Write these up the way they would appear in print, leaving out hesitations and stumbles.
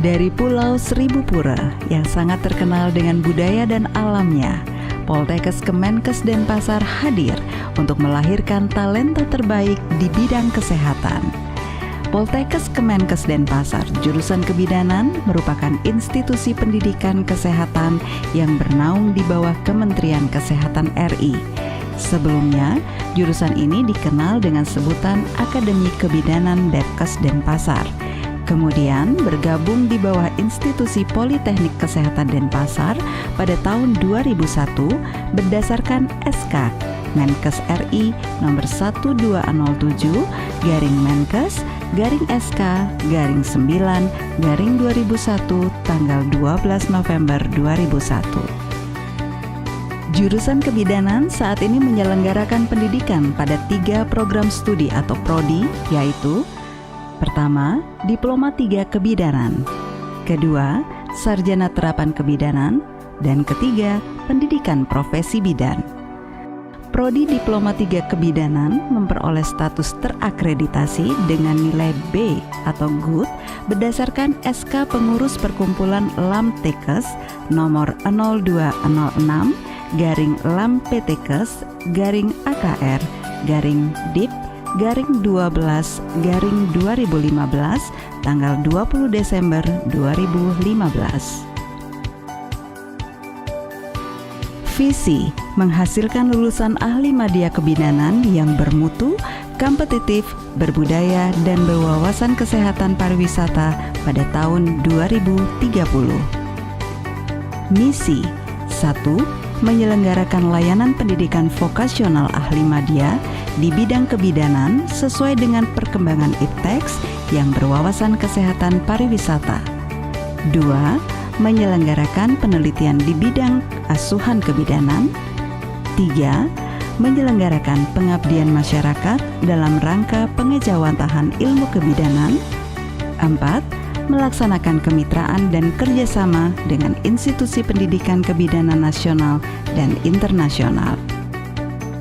Dari Pulau Seribu Pura yang sangat terkenal dengan budaya dan alamnya, Poltekkes Kemenkes Denpasar hadir untuk melahirkan talenta terbaik di bidang kesehatan. Poltekkes Kemenkes Denpasar jurusan Kebidanan merupakan institusi pendidikan kesehatan yang bernaung di bawah Kementerian Kesehatan RI. Sebelumnya, jurusan ini dikenal dengan sebutan Akademi Kebidanan Depkes Denpasar. Kemudian bergabung di bawah Institusi Politeknik Kesehatan Denpasar pada tahun 2001 berdasarkan SK Menkes RI nomor 1207-Menkes/SK/9/2001 tanggal 12 November 2001. Jurusan Kebidanan saat ini menyelenggarakan pendidikan pada 3 program studi atau prodi, yaitu pertama, Diploma 3 Kebidanan, kedua, Sarjana Terapan Kebidanan, dan ketiga, Pendidikan Profesi Bidan. Prodi Diploma 3 Kebidanan memperoleh status terakreditasi dengan nilai B atau Good berdasarkan SK Pengurus Perkumpulan LAMPTEKES nomor 0205-LAMPTEKES/DIP/12/2015 tanggal 20 Desember 2015. Visi menghasilkan lulusan ahli madya kebidanan yang bermutu, kompetitif, berbudaya, dan berwawasan kesehatan pariwisata pada tahun 2030. Misi 1. Menyelenggarakan layanan pendidikan vokasional ahli madya di bidang kebidanan sesuai dengan perkembangan IPTEX yang berwawasan kesehatan pariwisata. 2. Menyelenggarakan penelitian di bidang asuhan kebidanan. 3. Menyelenggarakan pengabdian masyarakat dalam rangka pengejawantahan ilmu kebidanan. 4. Melaksanakan kemitraan dan kerjasama dengan institusi pendidikan kebidanan nasional dan internasional.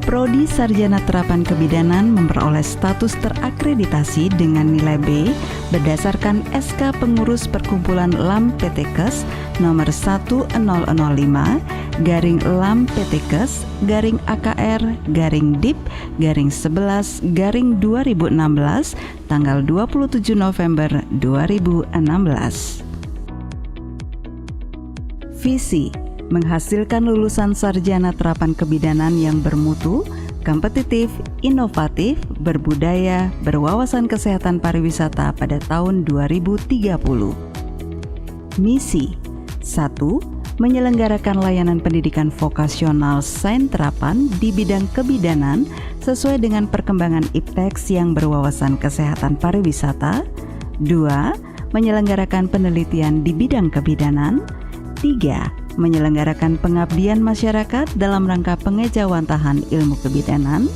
Prodi Sarjana Terapan Kebidanan memperoleh status terakreditasi dengan nilai B berdasarkan SK Pengurus Perkumpulan LAMPTEKES nomor 1005-GLAM-PTKES/DIP/11/2016 tanggal 27 November 2016. Visi menghasilkan lulusan sarjana terapan kebidanan yang bermutu, kompetitif, inovatif, berbudaya, berwawasan kesehatan pariwisata pada tahun 2030. Misi 1. Menyelenggarakan layanan pendidikan vokasional sains terapan di bidang kebidanan sesuai dengan perkembangan IPTEX yang berwawasan kesehatan pariwisata. 2. Menyelenggarakan penelitian di bidang kebidanan. 3. Menyelenggarakan pengabdian masyarakat dalam rangka pengejawantahan ilmu kebidanan.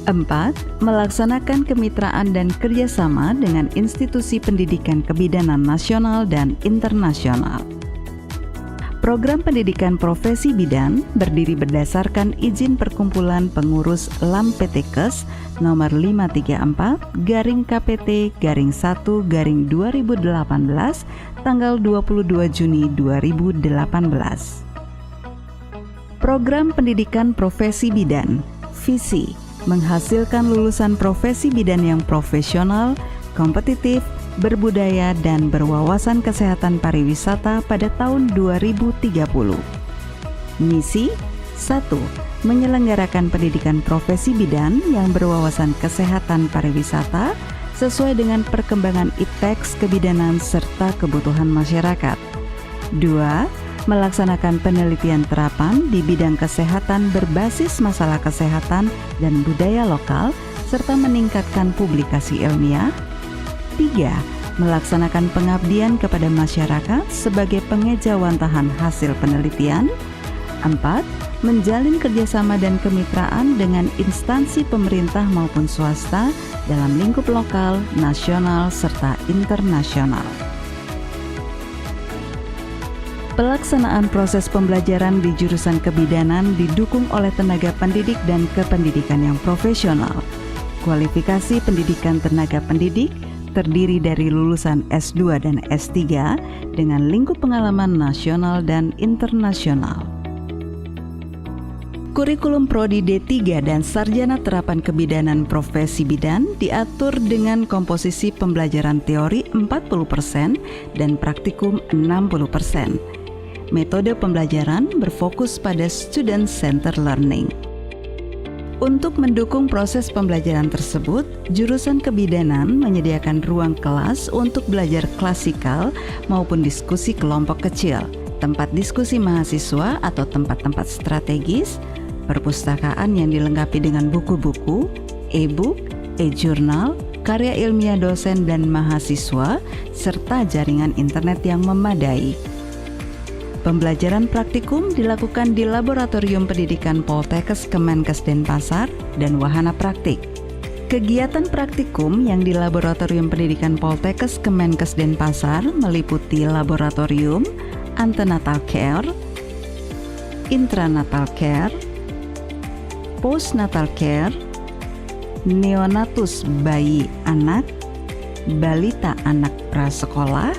4. Melaksanakan kemitraan dan kerjasama dengan institusi pendidikan kebidanan nasional dan internasional. Program pendidikan profesi bidan berdiri berdasarkan izin Perkumpulan Pengurus LAMPTEKES nomor 534-KPT-1-2018 tanggal 22 Juni 2018. Program pendidikan profesi bidan. Visi menghasilkan lulusan profesi bidan yang profesional, kompetitif, berbudaya, dan berwawasan kesehatan pariwisata pada tahun 2030. Misi 1. Menyelenggarakan pendidikan profesi bidan yang berwawasan kesehatan pariwisata sesuai dengan perkembangan IPTEX kebidanan serta kebutuhan masyarakat. 2. Melaksanakan penelitian terapan di bidang kesehatan berbasis masalah kesehatan dan budaya lokal serta meningkatkan publikasi ilmiah. 3. Melaksanakan pengabdian kepada masyarakat sebagai pengejawantahan hasil penelitian. 4. Menjalin kerjasama dan kemitraan dengan instansi pemerintah maupun swasta dalam lingkup lokal, nasional, serta internasional. Pelaksanaan proses pembelajaran di jurusan kebidanan didukung oleh tenaga pendidik dan kependidikan yang profesional. Kualifikasi pendidikan tenaga pendidik, terdiri dari lulusan S2 dan S3 dengan lingkup pengalaman nasional dan internasional. Kurikulum Prodi D3 dan Sarjana Terapan Kebidanan Profesi Bidan diatur dengan komposisi pembelajaran teori 40% dan praktikum 60%. Metode pembelajaran berfokus pada student-centered learning. Untuk mendukung proses pembelajaran tersebut, jurusan kebidanan menyediakan ruang kelas untuk belajar klasikal maupun diskusi kelompok kecil, tempat diskusi mahasiswa atau tempat-tempat strategis, perpustakaan yang dilengkapi dengan buku-buku, e-book, e-jurnal, karya ilmiah dosen dan mahasiswa, serta jaringan internet yang memadai. Pembelajaran praktikum dilakukan di Laboratorium Pendidikan Poltekkes Kemenkes Denpasar dan wahana praktik. Kegiatan praktikum yang di Laboratorium Pendidikan Poltekkes Kemenkes Denpasar meliputi laboratorium, antenatal care, intranatal care, postnatal care, neonatus bayi anak, balita anak prasekolah,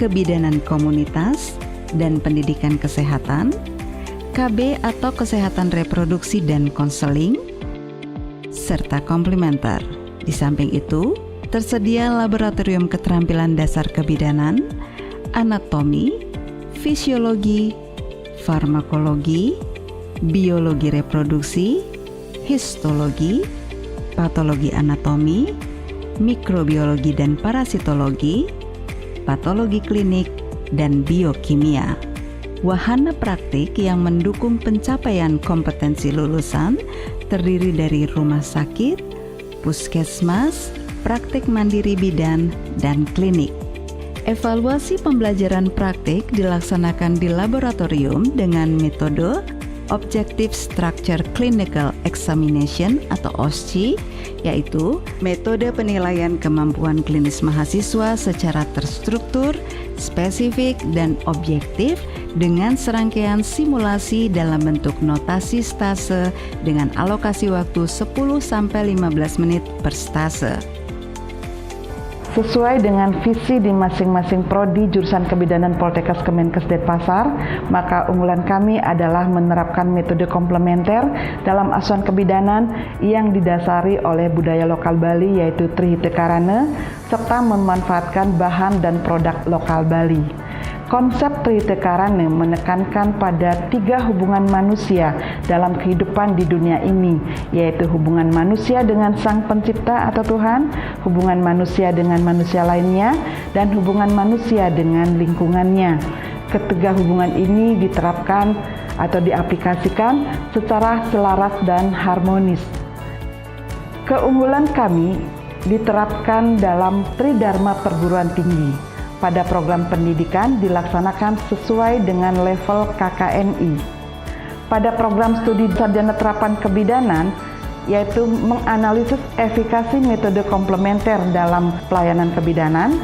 kebidanan komunitas dan pendidikan kesehatan, KB atau kesehatan reproduksi dan konseling, serta komplementer. Di samping itu, tersedia laboratorium keterampilan dasar kebidanan, anatomi, fisiologi, farmakologi, biologi reproduksi, histologi, patologi anatomi, mikrobiologi dan parasitologi, patologi klinik, dan biokimia. Wahana praktik yang mendukung pencapaian kompetensi lulusan terdiri dari rumah sakit, puskesmas, praktik mandiri bidan, dan klinik. Evaluasi pembelajaran praktik dilaksanakan di laboratorium dengan metode Objective Structure Clinical Examination atau OSCE, yaitu metode penilaian kemampuan klinis mahasiswa secara terstruktur, spesifik, dan objektif dengan serangkaian simulasi dalam bentuk notasi stase dengan alokasi waktu 10-15 menit per stase. Sesuai dengan visi di masing-masing prodi jurusan kebidanan Poltekkes Kemenkes Denpasar, maka unggulan kami adalah menerapkan metode komplementer dalam asuhan kebidanan yang didasari oleh budaya lokal Bali yaitu Trihite Karana serta memanfaatkan bahan dan produk lokal Bali. Konsep Trihite Karana menekankan pada 3 hubungan manusia dalam kehidupan di dunia ini, yaitu hubungan manusia dengan Sang Pencipta atau Tuhan, hubungan manusia dengan manusia lainnya, dan hubungan manusia dengan lingkungannya. Ketiga hubungan ini diterapkan atau diaplikasikan secara selaras dan harmonis. Keunggulan kami diterapkan dalam Tridharma Perguruan Tinggi. Pada program pendidikan dilaksanakan sesuai dengan level KKNI. Pada program studi sarjana terapan kebidanan, yaitu menganalisis efikasi metode komplementer dalam pelayanan kebidanan,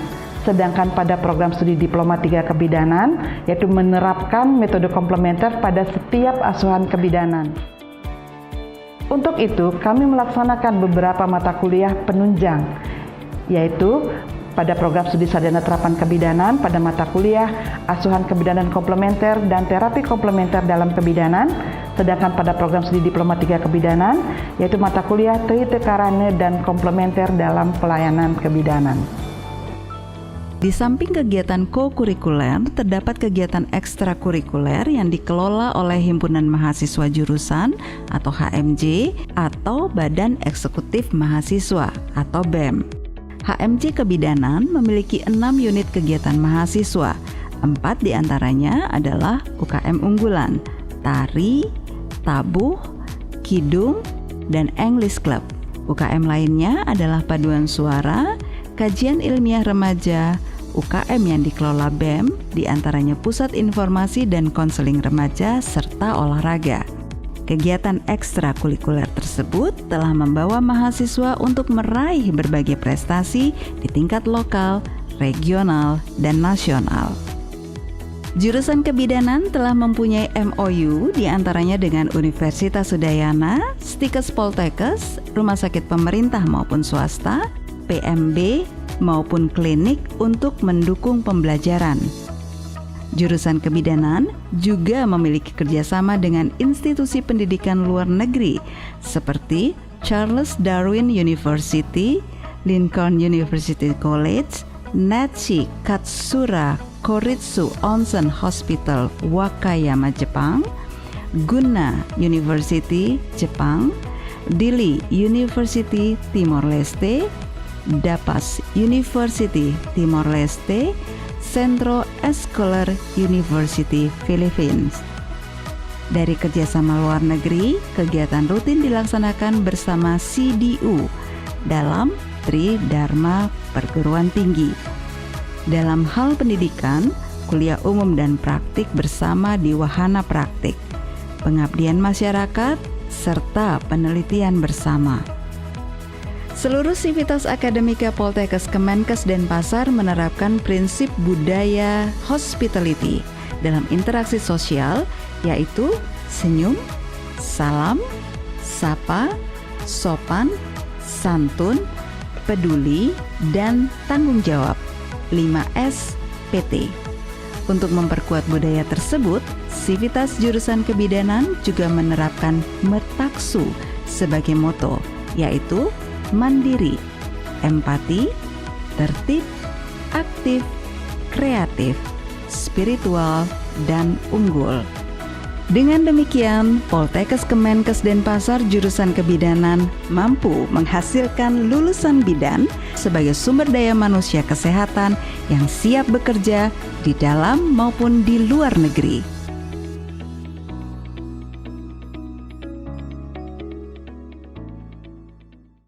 sedangkan pada program studi diploma 3 kebidanan, yaitu menerapkan metode komplementer pada setiap asuhan kebidanan. Untuk itu, kami melaksanakan beberapa mata kuliah penunjang, yaitu pada program studi sarjana terapan kebidanan, pada mata kuliah asuhan kebidanan komplementer dan terapi komplementer dalam kebidanan, sedangkan pada program studi diploma 3 kebidanan, yaitu mata kuliah Trihite Karana dan komplementer dalam pelayanan kebidanan. Di samping kegiatan co-kurikuler, terdapat kegiatan ekstrakurikuler yang dikelola oleh Himpunan Mahasiswa Jurusan atau HMJ atau Badan Eksekutif Mahasiswa atau BEM. HMJ Kebidanan memiliki 6 unit kegiatan mahasiswa. 4 diantaranya adalah UKM unggulan, tari, tabuh, kidung, dan English Club. UKM lainnya adalah paduan suara, kajian ilmiah remaja, UKM yang dikelola BEM, diantaranya Pusat Informasi dan Konseling Remaja, serta olahraga. Kegiatan ekstrakurikuler tersebut telah membawa mahasiswa untuk meraih berbagai prestasi di tingkat lokal, regional, dan nasional. Jurusan kebidanan telah mempunyai MOU diantaranya dengan Universitas Udayana, Stikes Poltekkes, rumah sakit pemerintah maupun swasta, PMB, maupun klinik untuk mendukung pembelajaran. Jurusan kebidanan juga memiliki kerjasama dengan institusi pendidikan luar negeri seperti Charles Darwin University, Lincoln University College, Nachi Katsura Koritsu Onsen Hospital, Wakayama, Jepang, Gunna University, Jepang, Dili University, Timor Leste, Dapas University, Timor Leste, Centro Escolar University, Philippines. Dari kerjasama luar negeri, kegiatan rutin dilaksanakan bersama CDU dalam Tridharma Perguruan Tinggi. Dalam hal pendidikan, kuliah umum dan praktik bersama di wahana praktik, pengabdian masyarakat, serta penelitian bersama. Seluruh sivitas akademika Poltekkes Kemenkes Denpasar menerapkan prinsip budaya hospitality dalam interaksi sosial, yaitu senyum, salam, sapa, sopan, santun, peduli, dan tanggung jawab 5S PT. Untuk memperkuat budaya tersebut, sivitas jurusan kebidanan juga menerapkan Mertaksu sebagai moto, yaitu mandiri, empati, tertib, aktif, kreatif, spiritual, dan unggul. Dengan demikian, Poltekkes Kemenkes Denpasar jurusan kebidanan mampu menghasilkan lulusan bidan sebagai sumber daya manusia kesehatan yang siap bekerja di dalam maupun di luar negeri.